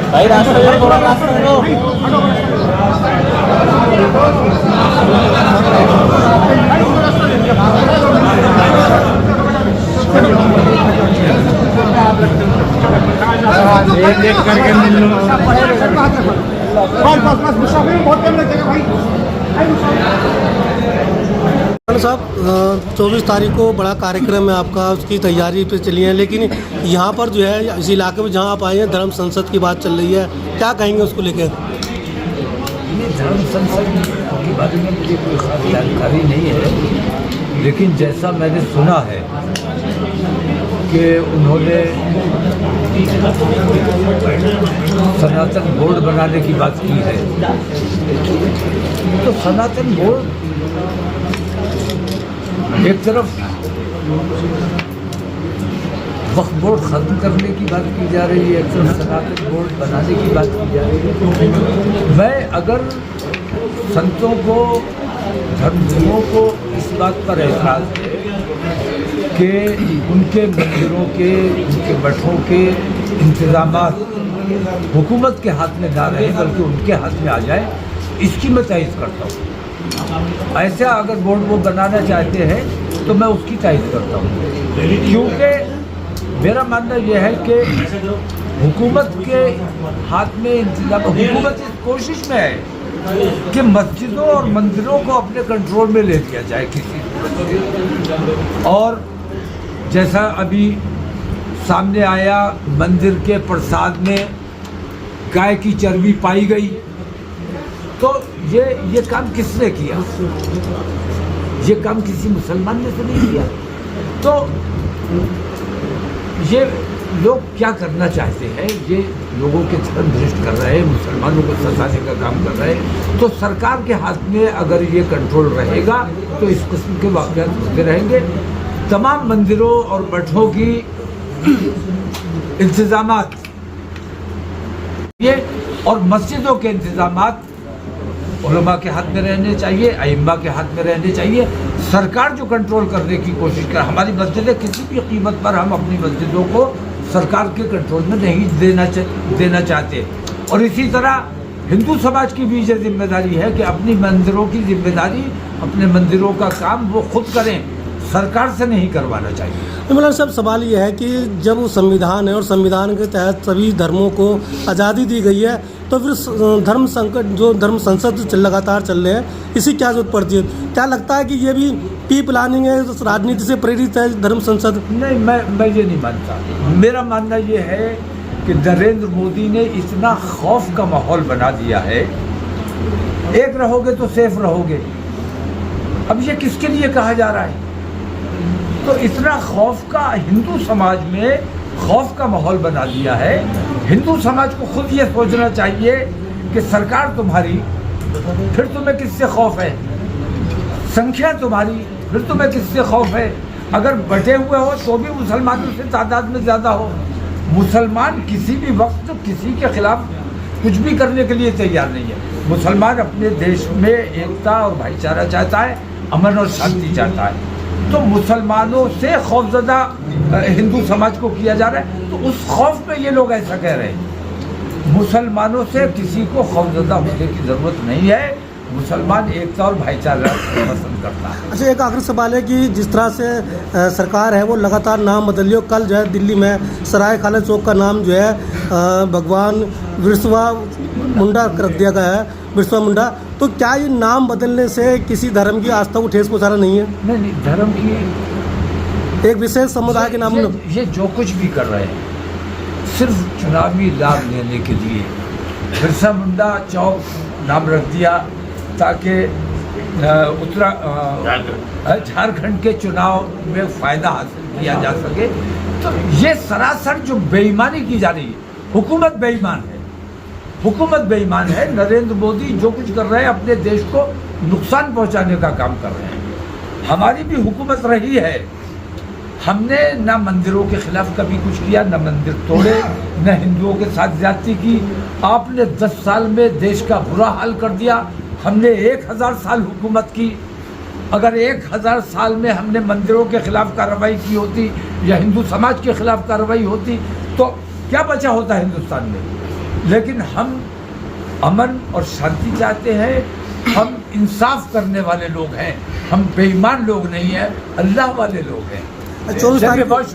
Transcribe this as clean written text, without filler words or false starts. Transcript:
भाई रास्ता दो, थोड़ा रास्ता दो। एक करके मिल लो। बस मुसाफिर बहुत टाइम लगेगा भाई। साहब 24 तारीख को बड़ा कार्यक्रम है आपका, उसकी तैयारी पे चली है, लेकिन यहाँ पर जो है इस इलाके में जहाँ आप आए हैं धर्म संसद की बात चल रही है, क्या कहेंगे उसको लेकर? धर्म संसद के बारे में मुझे कोई खास जानकारी नहीं है, लेकिन जैसा मैंने सुना है कि उन्होंने सनातन बोर्ड बनाने की बात की है। तो सनातन बोर्ड एक तरफ वक्फ बोर्ड खत्म करने की बात की जा रही है, एक तरफ सनातन बोर्ड बनाने की बात की जा रही है। मैं अगर संतों को, धर्मगुरुओं को इस बात पर एतराज़ है कि उनके मंदिरों के, उनके मठों के इंतज़ामात हुकूमत के हाथ में ना रहे बल्कि उनके हाथ में आ जाए, इसकी मैं तायद करता हूँ। ऐसा अगर बोर्ड वो बनाना चाहते हैं तो मैं उसकी तायद करता हूँ, क्योंकि मेरा मानना यह है कि हुकूमत के हाथ में इंतजाम, हुकूमत इस कोशिश में है कि मस्जिदों और मंदिरों को अपने कंट्रोल में ले लिया जाए किसी। और जैसा अभी सामने आया, मंदिर के प्रसाद में गाय की चर्बी पाई गई, तो ये काम किसने किया? ये काम किसी मुसलमान ने तो नहीं किया। तो ये लोग क्या करना चाहते हैं? ये लोगों के धर्म भ्रष्ट कर रहे हैं, मुसलमानों को सताने का काम कर रहे हैं। तो सरकार के हाथ में अगर ये कंट्रोल रहेगा तो इस किस्म के वाक़यात होते रहेंगे। तमाम मंदिरों और मठों की इंतज़ामात ये और मस्जिदों के इंतज़ामात उलमा के हाथ में रहने चाहिए, अइम्मा के हाथ में रहने चाहिए। सरकार जो कंट्रोल करने की कोशिश कर, हमारी मस्जिदें किसी भी कीमत पर हम अपनी मस्जिदों को सरकार के कंट्रोल में नहीं देना चाहते। और इसी तरह हिंदू समाज की भी ये जिम्मेदारी है कि अपनी मंदिरों की जिम्मेदारी, अपने मंदिरों का काम वो खुद करें, सरकार से नहीं करवाना चाहिए। मतलब सब सवाल ये है कि जब वो संविधान है और संविधान के तहत सभी धर्मों को आज़ादी दी गई है, तो फिर धर्म संकट जो धर्म संसद लगातार चल रहे हैं, इसी क्या जरूरत पड़ती है? क्या लगता है कि ये भी प्री प्लानिंग है, राजनीति से प्रेरित है धर्म संसद? नहीं, मैं ये नहीं मानता। मेरा मानना ये है कि नरेंद्र मोदी ने इतना खौफ का माहौल बना दिया है, एक रहोगे तो सेफ रहोगे। अब ये किसके लिए कहा जा रहा है? तो इतना खौफ का, हिंदू समाज में खौफ का माहौल बना दिया है। हिंदू समाज को खुद ये सोचना चाहिए कि सरकार तुम्हारी, फिर तुम्हें किससे खौफ है? संख्या तुम्हारी, फिर तुम्हें किससे खौफ है? अगर बटे हुए हो तो भी मुसलमानों से तादाद में ज़्यादा हो। मुसलमान किसी भी वक्त किसी के खिलाफ कुछ भी करने के लिए तैयार नहीं है। मुसलमान अपने देश में एकता और भाईचारा चाहता है, अमन और शांति चाहता है। तो मुसलमानों से खौफजदा हिंदू समाज को किया जा रहा है, तो उस खौफ में ये लोग ऐसा कह रहे हैं। मुसलमानों से किसी को खौफजदा होने की ज़रूरत नहीं है। मुसलमान एकता और भाईचारा पसंद करता है। अच्छा, एक आखिरी सवाल है कि जिस तरह से सरकार है वो लगातार नाम बदल रही है। कल जो है दिल्ली में सराय खाने चौक का नाम जो है भगवान बिरसा मुंडा कर दिया गया है, बिरसा मुंडा। तो क्या ये नाम बदलने से किसी धर्म की आस्था को ठेस पहुँचाना नहीं है? नहीं, धर्म की एक विशेष समुदाय के नाम ये जो कुछ भी कर रहे हैं सिर्फ चुनावी लाभ लेने के लिए। बिरसा मुंडा चौक नाम रख दिया ताकि झारखंड के चुनाव में फ़ायदा हासिल किया जा सके। तो ये सरासर जो बेईमानी की जा रही है, हुकूमत बेईमान है, हुकूमत बेईमान है। नरेंद्र मोदी जो कुछ कर रहे हैं अपने देश को नुकसान पहुंचाने का काम कर रहे हैं। हमारी भी हुकूमत रही है, हमने ना मंदिरों के खिलाफ कभी कुछ किया, न मंदिर तोड़े, न हिंदुओं के साथ ज्यादती की। आपने 10 साल में देश का बुरा हाल कर दिया। हमने 1000 साल हुकूमत की, अगर 1000 साल में हमने मंदिरों के खिलाफ कार्रवाई की होती या हिंदू समाज के खिलाफ कार्रवाई होती तो क्या बचा होता हिंदुस्तान में। लेकिन हम अमन और शांति चाहते हैं, हम इंसाफ करने वाले लोग हैं, हम बेईमान लोग नहीं हैं, अल्लाह वाले लोग हैं। 24 तारीख बहुत